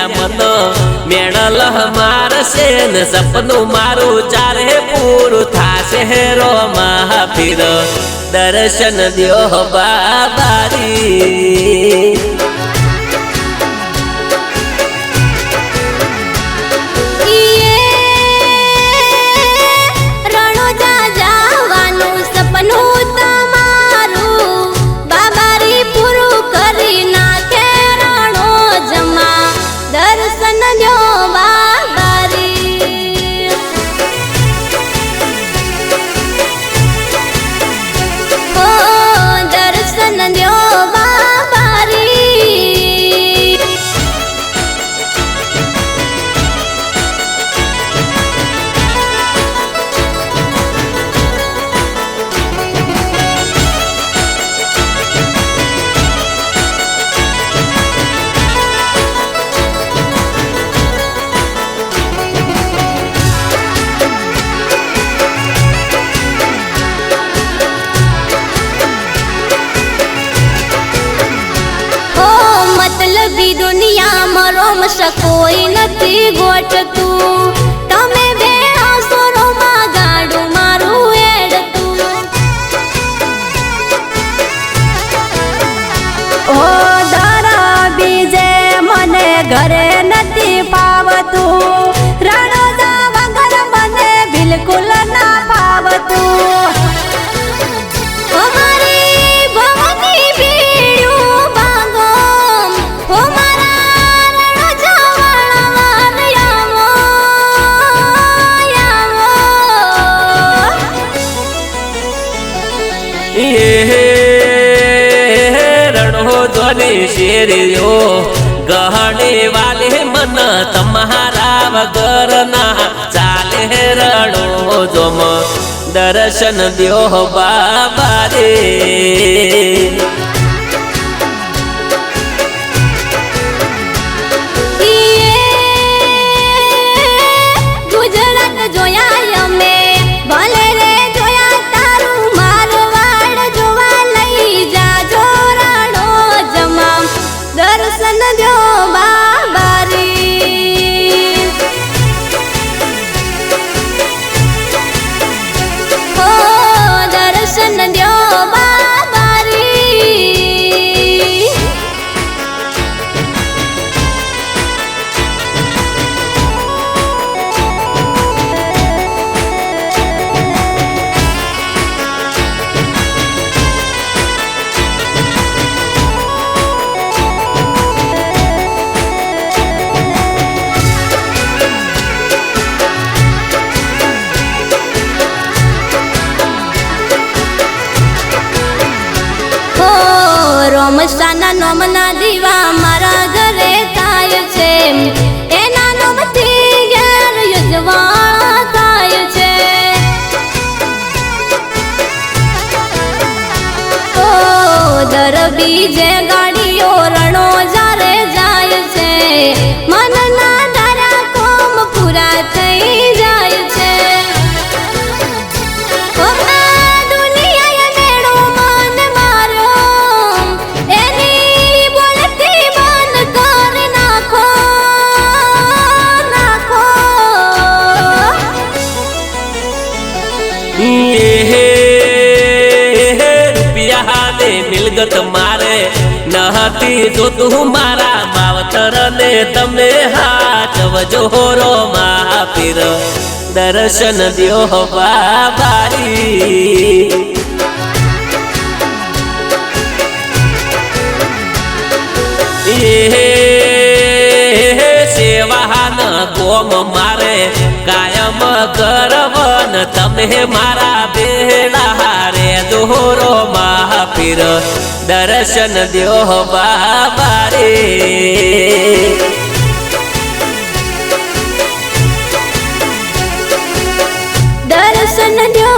बोल्या मन मेणल मारशे न सपनु मारू चारे पूरु थाशे रो महापीर दर्शन द्यो बाबारी। दुनिया मरोम कोई नथी गोठतू तमे बे आसुरो मा गाडू मारू एडतू ओ दारा बीजे मने घरे नथी पावतू रणोजा वगर मने बिल्कुल ना पावतू। रणो ध्वनि शेरियो गहने वाले मन तुम्हारा वगर ना चाले रणो जोम दर्शन द्यो बाबा रे। रोमशाना नोमना दीवा मारा घरे थाय छे एना नोमथी घेर युजवाळा थाय छे। ओ दर बीजे गाड़ीओ रणो जारे जाय छे मनना धारा कोम पूरा थई जाय छे। मिलगत मारे नहती जो तू मारा मावतर ने तमे हाथ वजोरो महापीर दर्शन द्यो बाबारी। सेवान गोम मारे कायम करवन तमे मारा बेड़ा रे दोहरो महापीर दर्शन द्यो बाबा रे। दर्शन द्यो